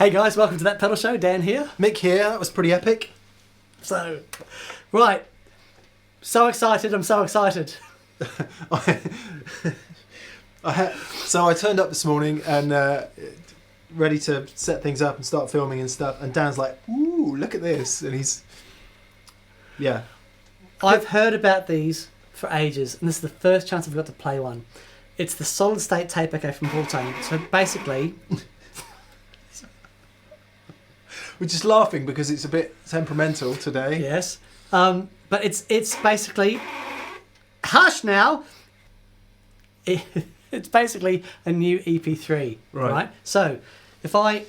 Hey guys, welcome to That Pedal Show. Dan here. Mick here. That was pretty epic. So, right. So excited. I'm so excited. So I turned up this morning and ready to set things up and start filming and stuff. And Dan's like, "Ooh, look at this!" And he's, yeah. I've heard about these for ages, and this is the first chance I've got to play one. It's the solid state tape echo from Pultane. So basically, we're just laughing because it's a bit temperamental today. yes, but it's basically hush now. It's basically a new EP3, right? So if I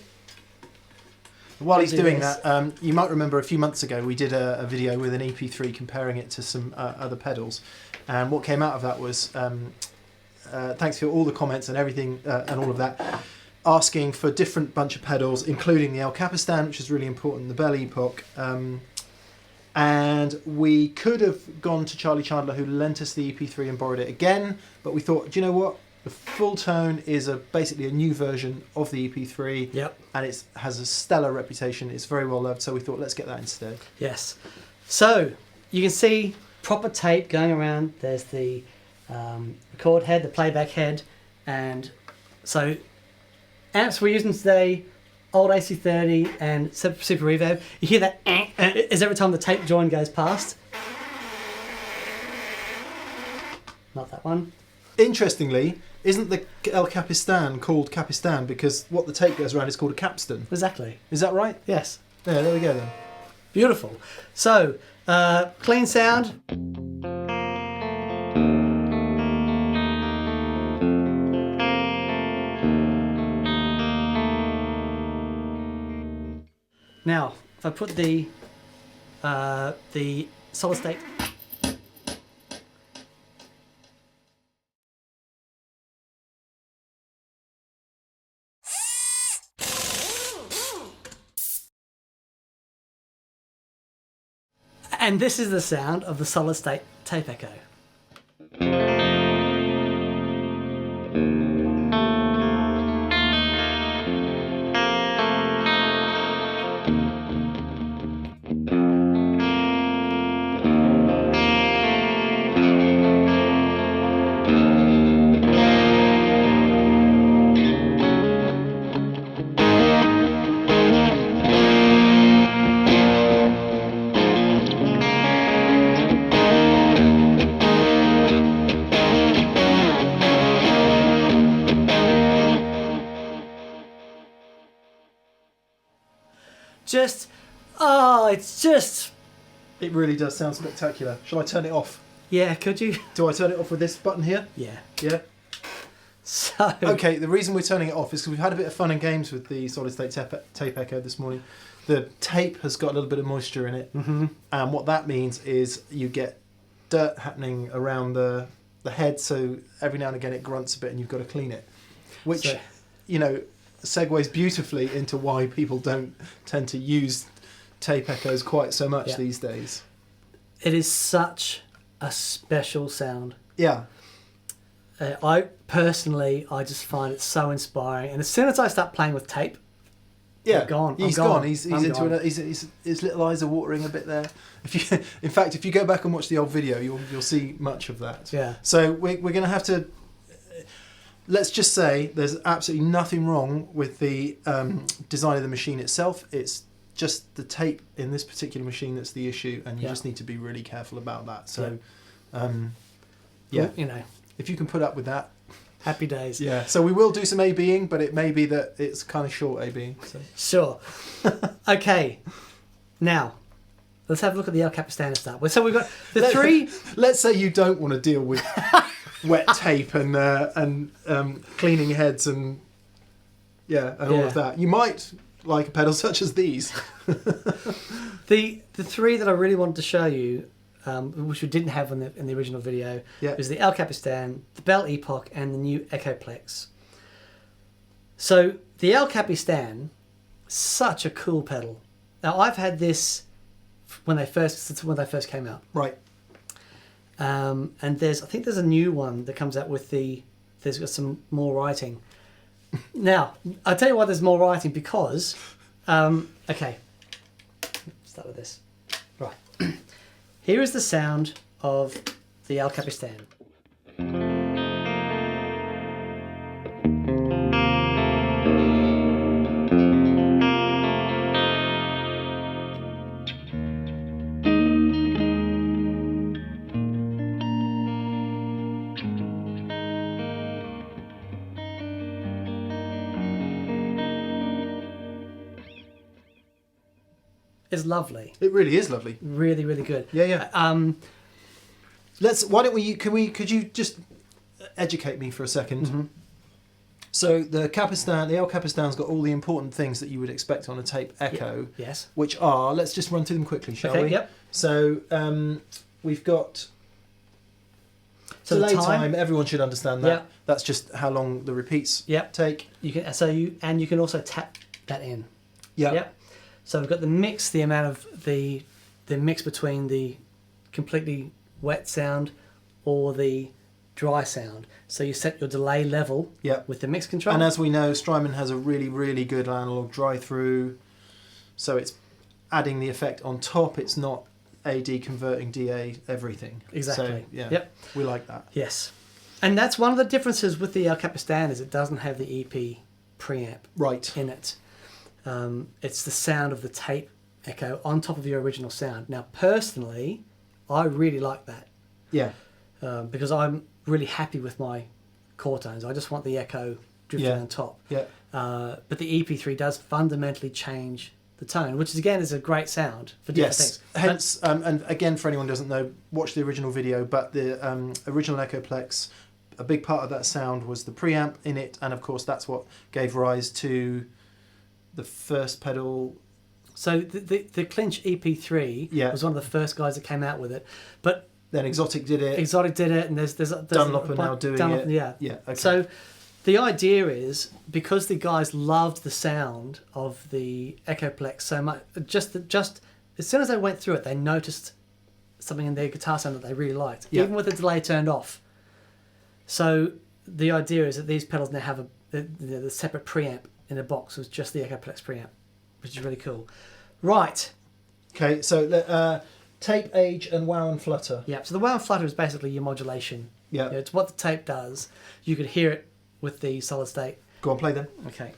While he's doing this. that, you might remember a few months ago we did a video with an EP3 comparing it to some other pedals, and what came out of that was thanks for all the comments and everything and all of that, asking for different bunch of pedals, including the El Capistan, which is really important, the Bell Epoch, and we could have gone to Charlie Chandler, who lent us the EP3 and borrowed it again, but we thought, do you know what? The Full Tone is basically a new version of the EP3, Yep. and it has a stellar reputation. It's very well loved, so we thought, let's get that instead. Yes. So you can see proper tape going around. There's the record head, the playback head, and so amps we're using today, old AC30 and Super Reverb. You hear that is every time the tape join goes past. Not that one. Interestingly, isn't the El Capistan called Capistan because what the tape goes around is called a capstan? Exactly. Is that right? Yes. Yeah, there we go then. Beautiful. So, clean sound. Now, if I put the solid state. And this is the sound of the solid state tape echo. It really does sound spectacular. Shall I turn it off? Yeah, could you? Do I turn it off with this button here? Yeah. Yeah. So. Okay, the reason we're turning it off is because we've had a bit of fun and games with the solid state tape echo this morning. The tape has got a little bit of moisture in it, and what that means is you get dirt happening around the head, so every now and again it grunts a bit and you've got to clean it, which, So- you know, segues beautifully into why people don't tend to use tape echoes quite so much Yeah. these days. It is such a special sound. Yeah. I just find it so inspiring. And as soon as I start playing with tape, Yeah, I'm gone. He's I'm gone. gone. He's I'm into gone. it. His little eyes are watering a bit there. In fact, if you go back and watch the old video, you'll see much of that. Yeah. So we're going to have to. Let's just say there's absolutely nothing wrong with the design of the machine itself. It's just the tape in this particular machine that's the issue, and you just need to be really careful about that. So, yeah, You know, if you can put up with that. happy days. Yeah. So we will do some A-Bing, but it may be that it's kind of short A-Bing. So. Sure. Okay. Now, let's have a look at the El Capistan stuff. So we've got the three. Let's say you don't want to deal with wet tape and cleaning heads and all of that. You might like a pedal such as these. The three that I really wanted to show you, which we didn't have in the original video, was the El Capistan, the Bell Epoch, and the new Echoplex. So the El Capistan, such a cool pedal. Now I've had this when they first came out. Right. And I think there's a new one that comes out with there's got some more writing. Now, I'll tell you why there's more writing, because, okay, start with this. Right. Here is the sound of the El Capistan. Is lovely. It really is lovely. Really, really good. Yeah, yeah. Why don't we? Could you just educate me for a second? Mm-hmm. So the El Capistan's got all the important things that you would expect on a tape echo. Yes. Which are, let's just run through them quickly, shall we? Yep. So we've got delay time. Everyone should understand that. Yep. That's just how long the repeats take. You can you can also tap that in. Yeah. Yep. So we've got the mix, the amount of the mix between the completely wet sound or the dry sound. So you set your delay level with the mix control. And as we know, Strymon has a really, really good analog dry through. So it's adding the effect on top. It's not AD converting DA everything. Exactly. So, yeah. Yep. We like that. Yes. And that's one of the differences with the El Capistan, is it doesn't have the EP preamp in it. It's the sound of the tape echo on top of your original sound. Now, personally, I really like that. Yeah. Because I'm really happy with my core tones. I just want the echo drifting on top. Yeah. But the EP3 does fundamentally change the tone, which is, again, is a great sound for different things. Hence, and again, for anyone who doesn't know, watch the original video, but the original Echoplex, a big part of that sound was the preamp in it, and of course that's what gave rise to the first pedal. So the Clinch EP3 was one of the first guys that came out with it, but then Exotic did it. And there's Dunlop are now doing it. Yeah. Okay. So the idea is, because the guys loved the sound of the Echoplex so much, just as soon as they went through it, they noticed something in their guitar sound that they really liked, even with the delay turned off. So the idea is that these pedals now have the separate preamp in a box with just the Echoplex preamp, which is really cool. Right. Okay, so tape, age, and wow and flutter. Yeah, so the wow and flutter is basically your modulation. Yeah. It's what the tape does. You could hear it with the solid state. Go on, play them. Okay.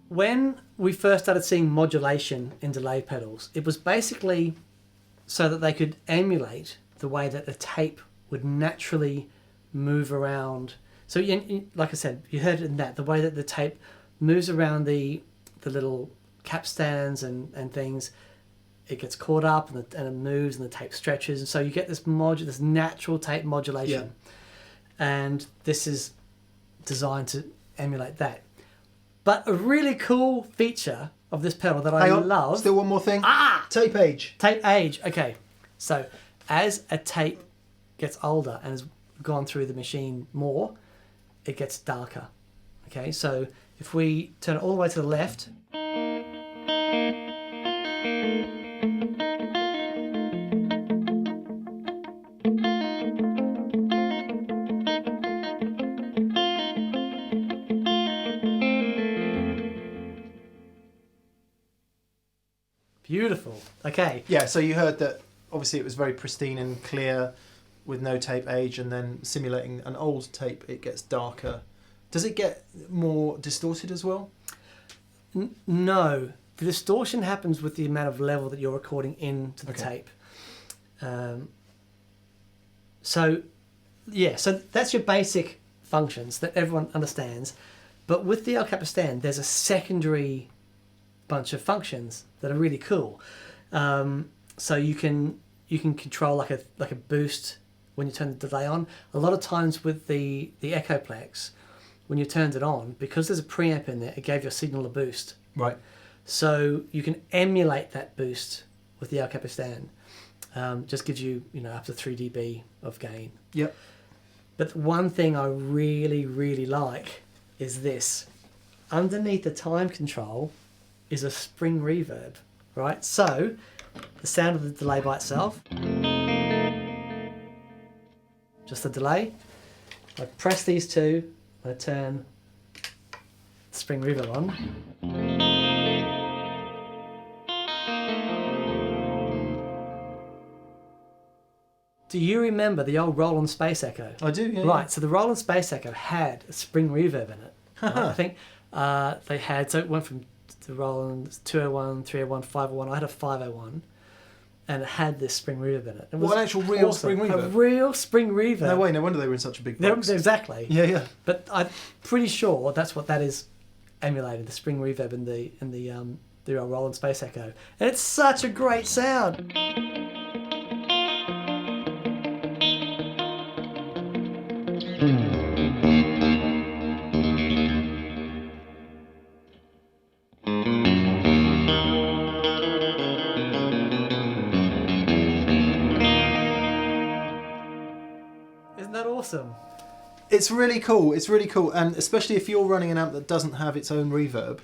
When we first started seeing modulation in delay pedals, it was basically so that they could emulate the way that the tape would naturally move around. So, like I said, you heard it in that, the way that the tape moves around the little capstans and things, it gets caught up and it moves and the tape stretches. And so you get this natural tape modulation. And this is designed to emulate that. But a really cool feature of this pedal that I love... Still one more thing. Tape age. Tape age. Okay. So as a tape gets older and has gone through the machine more, it gets darker. Okay, so if we turn it all the way to the left... Beautiful. Okay. Yeah, so you heard that obviously it was very pristine and clear with no tape age, and then simulating an old tape, it gets darker. Does it get more distorted as well? No. The distortion happens with the amount of level that you're recording into the tape. So that's your basic functions that everyone understands. But with the El Capistan, there's a secondary bunch of functions that are really cool. So you can control like a boost when you turn the delay on. A lot of times with the Echoplex, when you turned it on, because there's a preamp in there, it gave your signal a boost. Right. So you can emulate that boost with the El Capistan. Just gives you, up to 3 dB of gain. Yep. But one thing I really, really like is this. Underneath the time control is a spring reverb, right? So the sound of the delay by itself, just the delay. I press these two, I turn the spring reverb on. Do you remember the old Roland Space Echo? I do, yeah. Right, so the Roland Space Echo had a spring reverb in it. Right? I think they had, so it went from the Roland 201, 301, 501. I had a 501, and it had this spring reverb in it. It was an actual real awesome. spring reverb? A real spring reverb. No way, no wonder they were in such a big box. Exactly. Yeah, yeah. But I'm pretty sure that's what that is emulated, the spring reverb in the old Roland Space Echo. And it's such a great sound. Isn't that awesome? It's really cool. It's really cool, and especially if you're running an amp that doesn't have its own reverb.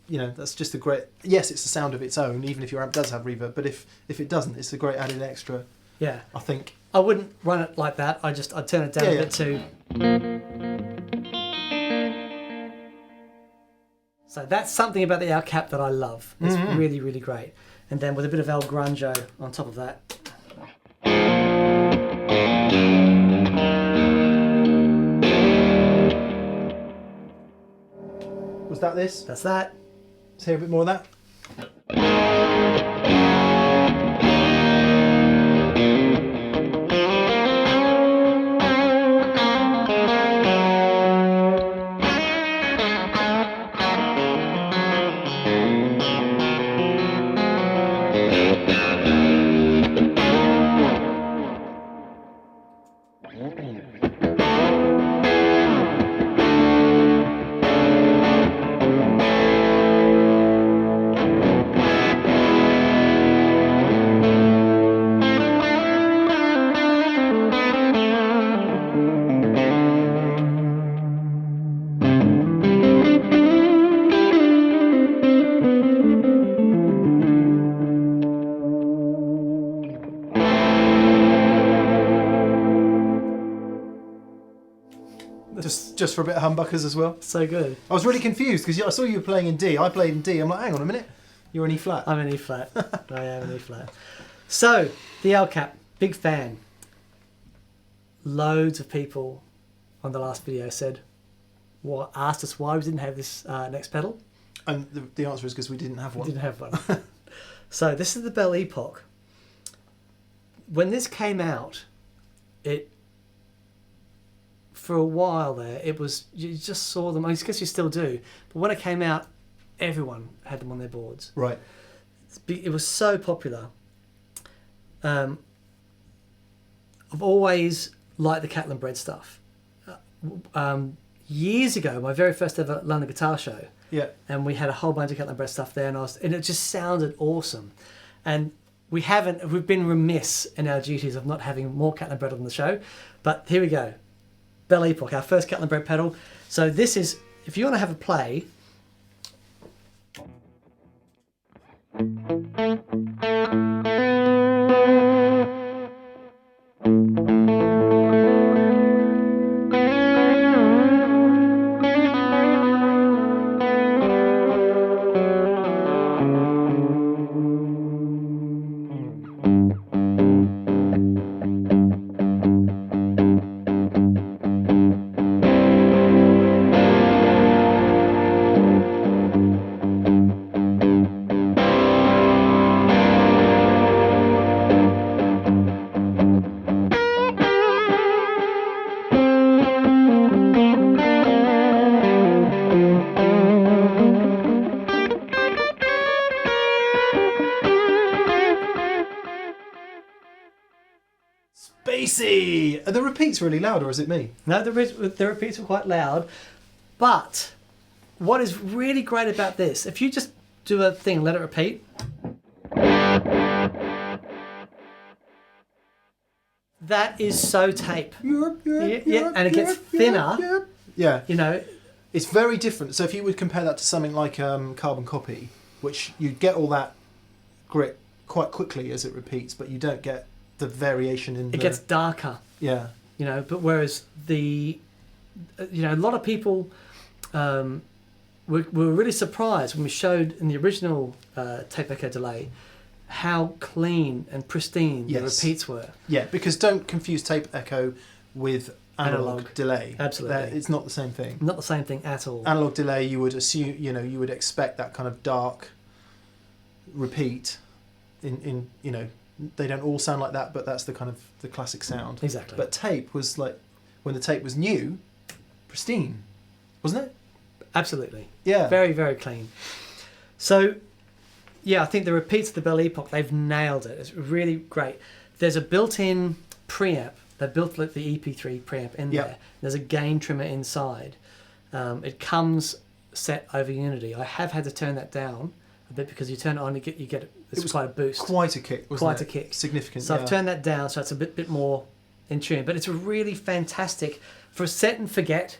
That's just a great. Yes, it's the sound of its own, even if your amp does have reverb. But if it doesn't, it's a great added extra. Yeah, I think. I wouldn't run it like that. I'd turn it down a bit too. So that's something about the El Cap that I love. It's really, really great. And then with a bit of El Grunjo on top of that. Was that this? That's that. Let's hear a bit more of that. Just for a bit of humbuckers as well. So good. I was really confused because I saw you were playing in D. I played in D. I'm like, hang on a minute. You're in E flat. I'm in E flat. I am in E flat. So, the El Cap, big fan. Loads of people on the last video asked us why we didn't have this next pedal. And the answer is because we didn't have one. We didn't have one. So, this is the Bell Epoch. When this came out, for a while there, you just saw them. I guess you still do, but when it came out, everyone had them on their boards. Right. It was so popular. I've always liked the Catlin Bread stuff. Years ago, my very first ever London Guitar Show. Yeah. And we had a whole bunch of Catlin Bread stuff there, and it just sounded awesome. And we've been remiss in our duties of not having more Catlin Bread on the show, but here we go. Bell Epoch, our first Catlin Bread pedal. So this is, if you want to have a play. Spacey! Are the repeats really loud, or is it me? No, the repeats are quite loud. But what is really great about this, if you just do a thing, let it repeat. That is so tape. Yeah, and it gets thinner. Yeah. You know, it's very different. So if you would compare that to something like carbon copy, which you get all that grit quite quickly as it repeats, but you don't get the variation in. It gets darker. Yeah. You know, but whereas a lot of people were really surprised when we showed in the original tape echo delay how clean and pristine the repeats were. Yeah, because don't confuse tape echo with analog delay. Absolutely. It's not the same thing. Not the same thing at all. Analog delay, you would assume, you would expect that kind of dark repeat in they don't all sound like that, but that's the kind of the classic sound. Exactly. But tape was like, when the tape was new, pristine, wasn't it? Absolutely. Yeah. Very, very clean. So, yeah, I think the repeats of the Bell Epoch, they've nailed it. It's really great. There's a built-in preamp. They built like the EP3 preamp in there. There's a gain trimmer inside. It comes set over Unity. I have had to turn that down a bit because you turn it on, you get it's quite a boost. Quite a kick, wasn't it? Quite a kick. Significant. So I've turned that down, so it's a bit more in tune. But it's a really fantastic for a set and forget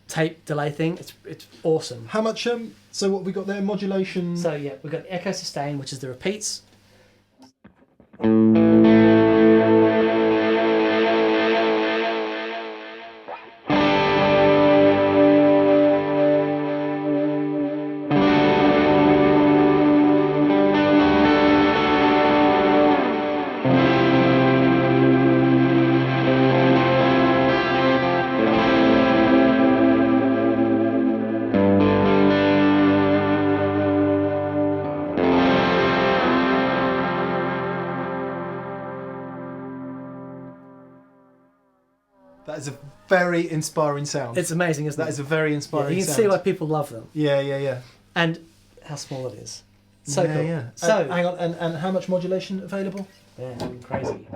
tape delay thing. It's awesome. How much? So what we got there? Modulation. So yeah, we've got echo sustain, which is the repeats. That is a very inspiring sound. It's amazing, isn't it? That is a very inspiring sound. You can see why people love them. Yeah. And how small it is. So cool. Yeah. So hang on, and how much modulation available? Yeah, crazy.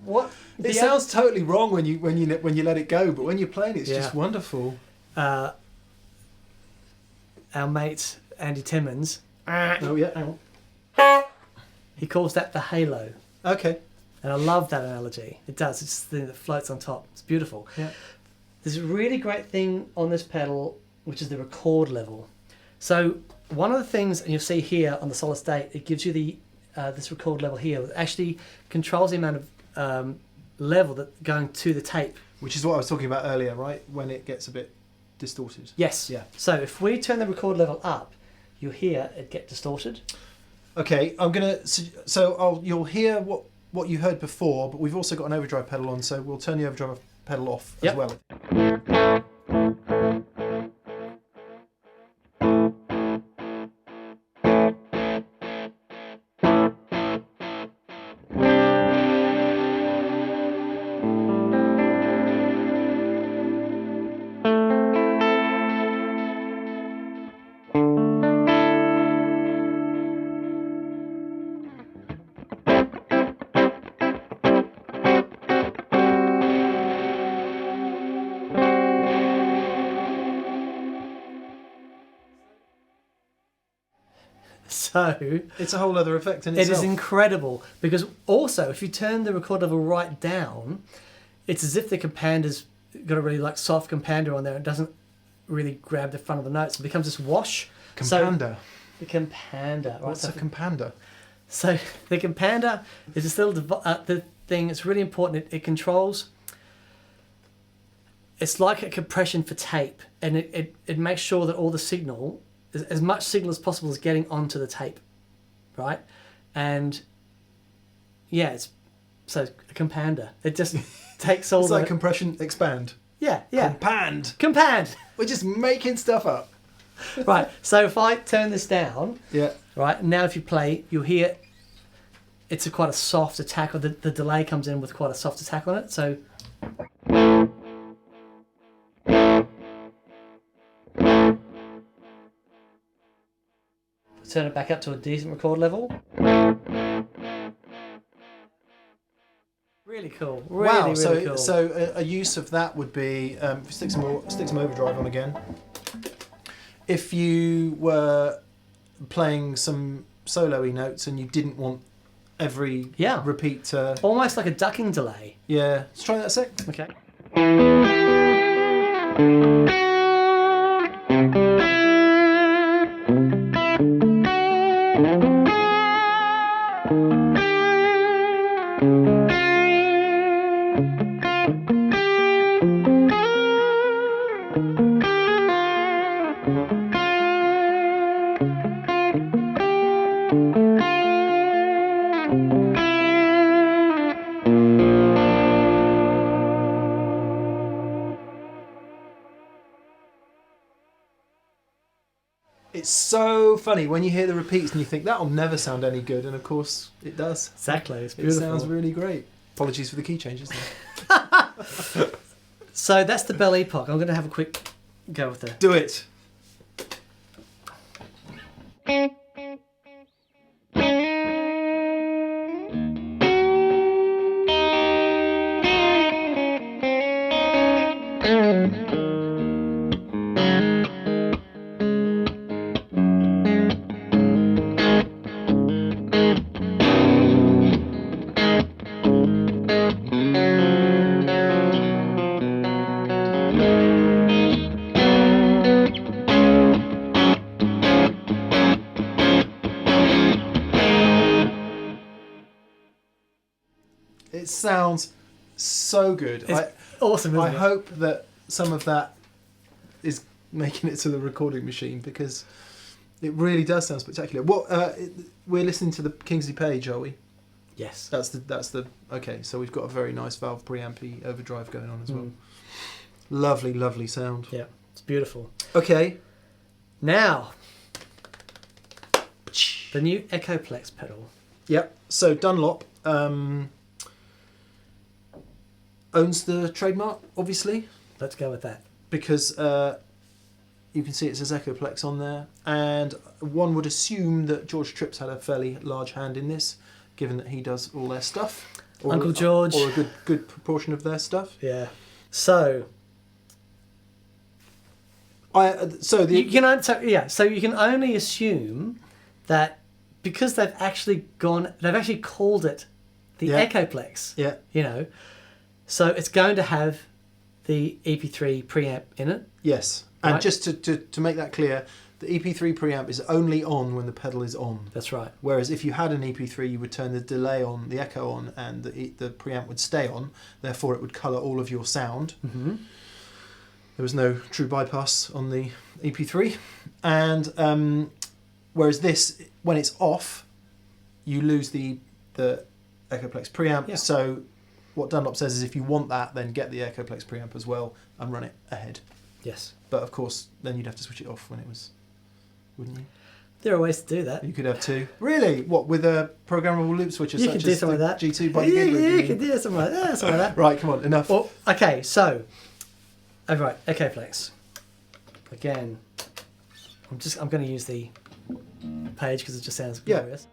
What? It sounds totally wrong when you let it go, but when you're playing, it's just wonderful. Our mate Andy Timmons. Oh yeah, hang on. He calls that the halo. Okay. And I love that analogy. It does. It's the thing that floats on top. It's beautiful. Yeah. There's a really great thing on this pedal, which is the record level. So one of the things, and you'll see here on the solid state, it gives you the this record level here. It actually controls the amount of level that going to the tape. Which is what I was talking about earlier, right? When it gets a bit distorted. Yes. Yeah. So if we turn the record level up, you'll hear it get distorted. Okay, you'll hear what you heard before, but we've also got an overdrive pedal on, so we'll turn the overdrive pedal off as well. So it's a whole other effect in itself. It is incredible because also if you turn the record level right down, it's as if the compander's got a really soft compander on there. It doesn't really grab the front of the notes. It becomes this wash. Compander. So, the compander. Right? What's a compander? So the compander is this little the thing. It's really important. It controls. It's like a compression for tape, and it makes sure that all the signal, as much signal as possible, is getting onto the tape, right? And yeah, it's a compander. It just takes all. It's like compression, expand. Yeah. Compand. We're just making stuff up. Right. So if I turn this down. Yeah. Right now, if you play, you'll hear it's quite a soft attack, or the delay comes in with quite a soft attack on it. So turn it back up to a decent record level. Really cool. Really cool. So a use of that would be if you stick some overdrive on again. If you were playing some solo-y notes and you didn't want every repeat to... Almost like a ducking delay. Yeah. Let's try that a sec. Okay. It's so funny when you hear the repeats and you think that'll never sound any good, and of course it does. Exactly, it's beautiful. It sounds really great. Apologies for the key changes. So that's the Bell Epoch. I'm going to have a quick go with it. Do it. It sounds so good. It's awesome, isn't I it? hope that some of that is making it to the recording machine, because it really does sound spectacular. We're listening to the Kingsley Page, are we? Yes. That's the okay. So we've got a very nice valve preampy overdrive going on as well. Lovely, lovely sound. Yeah, it's beautiful. Okay. Now, the new Echoplex pedal. Yep. So Dunlop owns the trademark, obviously. Let's go with that. Because you can see it says Echoplex on there, and one would assume that George Tripp's had a fairly large hand in this, given that he does all their stuff. Uncle George. Or a good proportion of their stuff. Yeah. So so you can only assume that because they've actually called it the Echoplex. Yeah. You know, so it's going to have the EP3 preamp in it. Yes, and right? just to make that clear, the EP3 preamp is only on when the pedal is on. That's right. Whereas if you had an EP3, you would turn the delay on, the echo on, and the preamp would stay on. Therefore, it would colour all of your sound. Mm-hmm. There was no true bypass on the EP3, and whereas this, when it's off, you lose the Echoplex preamp. Yeah. So what Dunlop says is, if you want that, then get the Echoplex preamp as well and run it ahead. Yes. But of course, then you'd have to switch it off when it was, wouldn't you? There are ways to do that. You could have two. Really? What, with a programmable loop switcher You such could do as some the of that. G2 by Yeah, you could do something like that. Right, come on, enough. Well, okay, so, right, Echoplex. Again, I'm going to use the page because it just sounds glorious.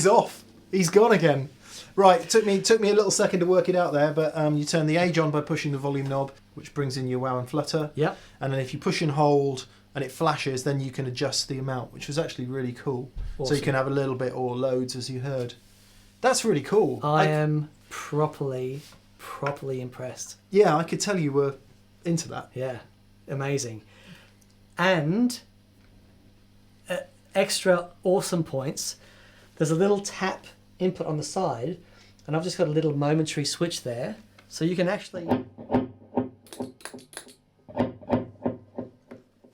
He's off. He's gone again. Right, it took me a little second to work it out there, but you turn the age on by pushing the volume knob, which brings in your wow and flutter. Yep. And then if you push and hold and it flashes, then you can adjust the amount, which was actually really cool. Awesome. So you can have a little bit or loads, as you heard. That's really cool. I am properly impressed. Yeah, I could tell you were into that. Yeah, amazing. And extra awesome points. There's a little tap input on the side, and I've just got a little momentary switch there, so you can actually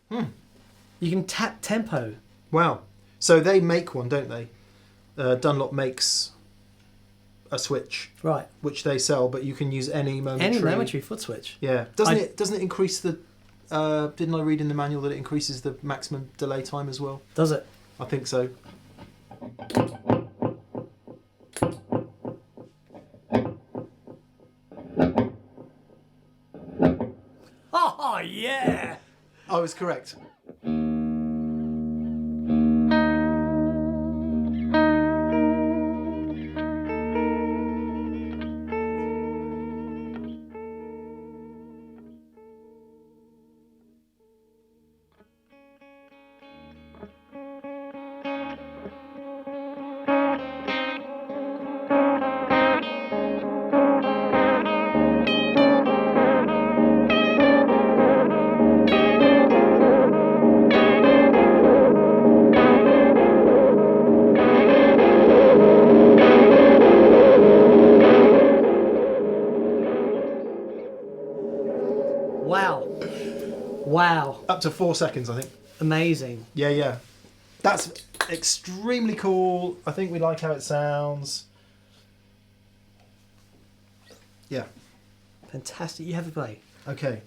you can tap tempo. Wow. So they make one, don't they? Dunlop makes a switch, right, which they sell, but you can use any momentary foot switch. Yeah. Doesn't it increase the didn't I read in the manual that it increases the maximum delay time as well? Does it? I think so. Oh yeah! I was correct. Wow. Up to 4 seconds, I think. Amazing. Yeah. That's extremely cool. I think we like how it sounds. Yeah. Fantastic. You have a play. Okay.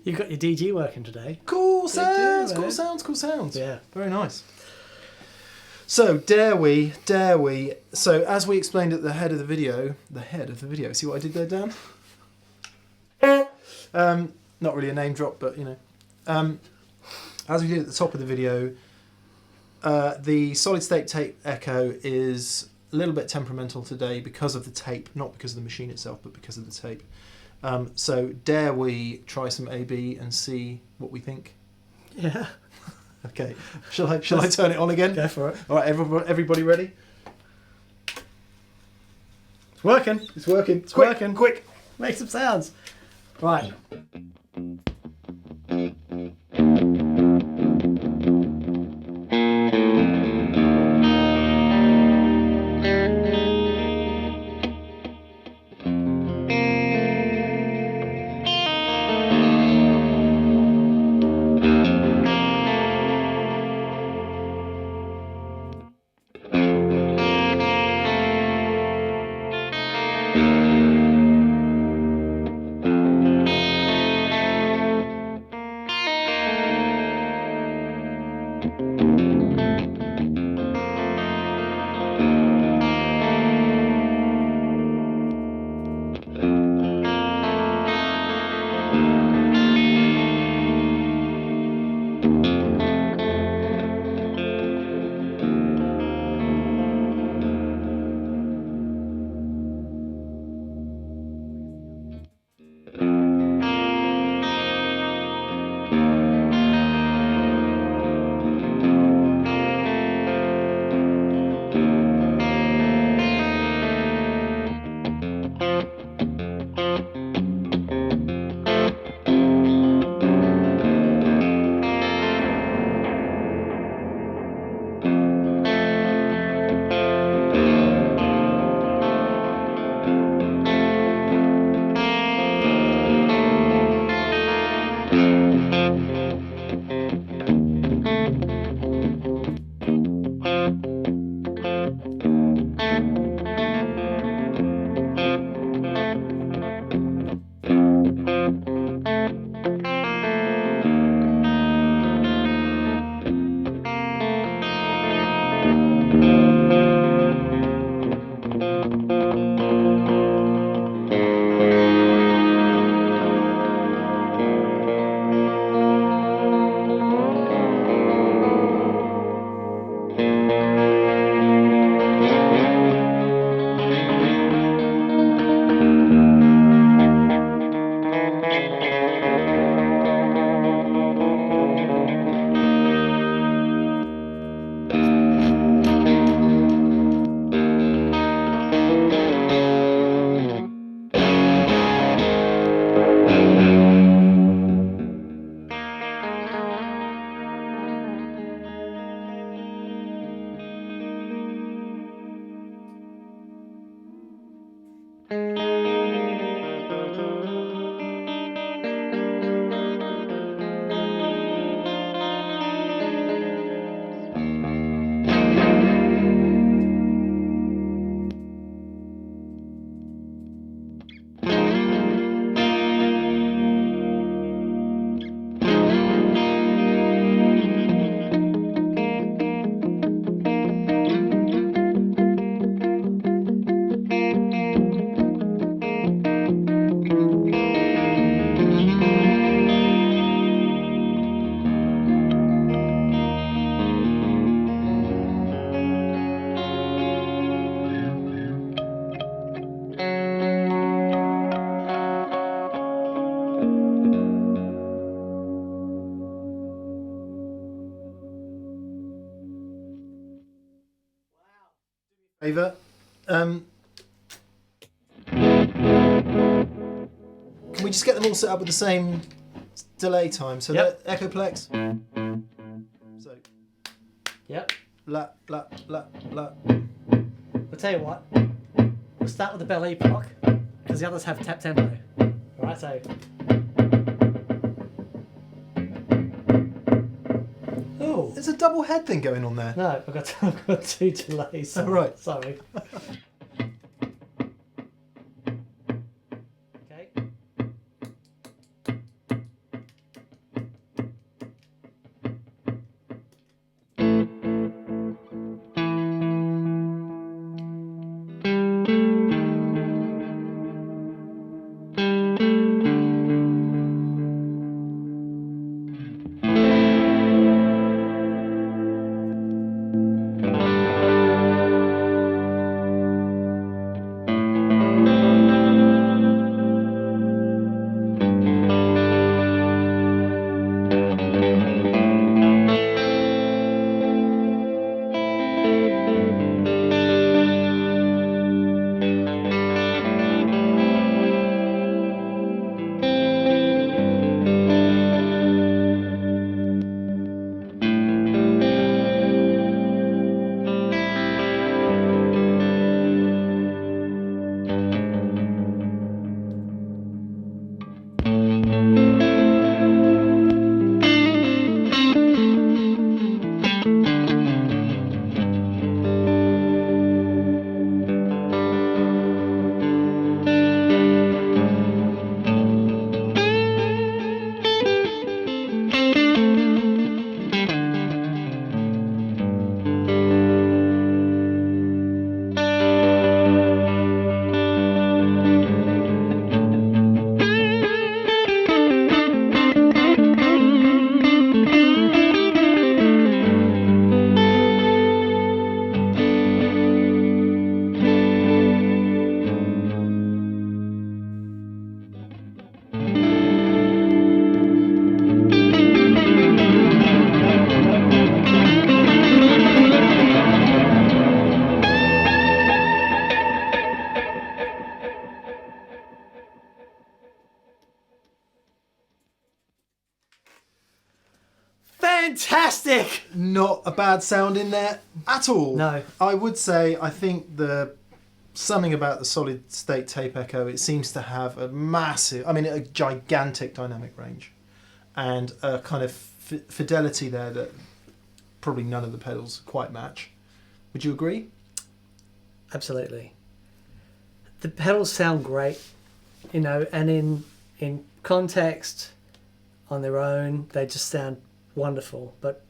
You've got your DG working today. Cool sounds, cool sounds. Yeah. Very nice. So, dare we? So, as we explained at the head of the video, see what I did there, Dan? Not really a name drop, but, you know. As we did at the top of the video, the solid state tape echo is a little bit temperamental today because of the tape, not because of the machine itself, but because of the tape. So dare we try some A/B and see what we think? Yeah. Okay. Shall I turn it on again? Go for it. All right, everybody ready? It's working. It's working. It's working. Quick. Make some sounds. Right. Can we just get them all set up with the same delay time? So Yep. the Echoplex. So Yep. la la la la. I'll tell you what. We'll start with the Bell Epoch because the others have tap tempo. All right, so. Oh. There's a double head thing going on there. No, I've got two delays. Oh, right. Sorry. Okay. Fantastic! Not a bad sound in there at all. No. I would say, I think something about the solid state tape echo, it seems to have a gigantic dynamic range and a kind of fidelity there that probably none of the pedals quite match. Would you agree? Absolutely. The pedals sound great, and in context, on their own, they just sound wonderful. But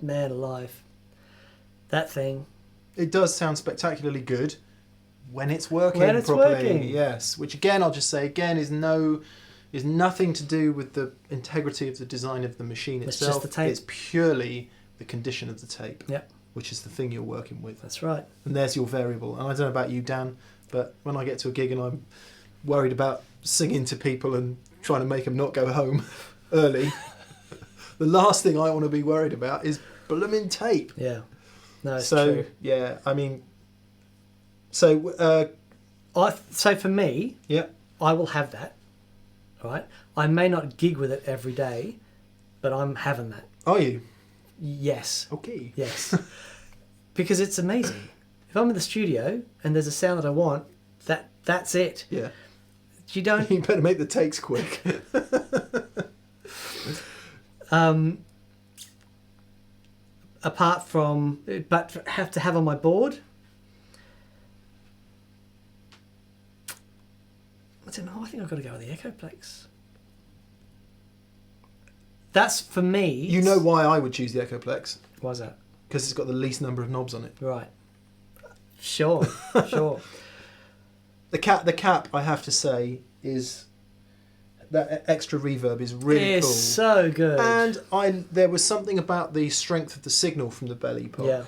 man alive, that thing. It does sound spectacularly good when it's working properly. Working. Yes, which again, I'll just say again is nothing to do with the integrity of the design of the machine itself. It's just the tape. It's purely the condition of the tape. Yep. Which is the thing you're working with. That's right. And there's your variable. And I don't know about you, Dan, but when I get to a gig and I'm worried about singing to people and trying to make them not go home early, the last thing I want to be worried about is blooming tape. Yeah. No, it's true. Yeah, I mean, so for me, yeah, I will have that. Right. I may not gig with it every day, but I'm having that. Are you? Yes. Okay. Yes. Because it's amazing. If I'm in the studio and there's a sound that I want, that's it. Yeah. You don't. You better make the takes quick. Apart from, but have to have on my board. I don't know. I think I've got to go with the Echoplex. That's for me. You know why I would choose the Echoplex? Why's that? Because it's got the least number of knobs on it. Right. Sure. Sure. The cap, I have to say, is that extra reverb is really cool. It's so good. And there was something about the strength of the signal from the Bell Epoch. Yeah.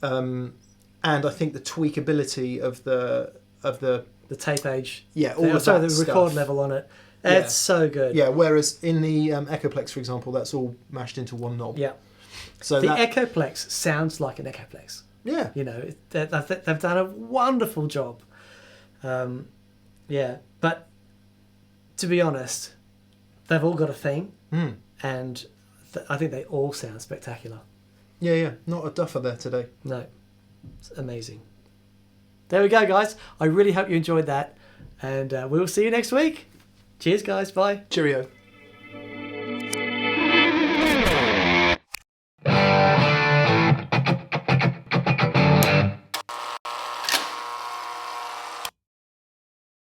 And I think the tweakability of the tape age. Yeah, all the of that record stuff. level on it. It's so good. Yeah, whereas in the Echoplex, for example, that's all mashed into one knob. Yeah. So the Echoplex sounds like an Echoplex. Yeah. They've done a wonderful job. Yeah, but to be honest, they've all got a theme, Mm. and I think they all sound spectacular. Yeah. Not a duffer there today. No, it's amazing. There we go, guys. I really hope you enjoyed that, and we'll see you next week. Cheers, guys. Bye. Cheerio.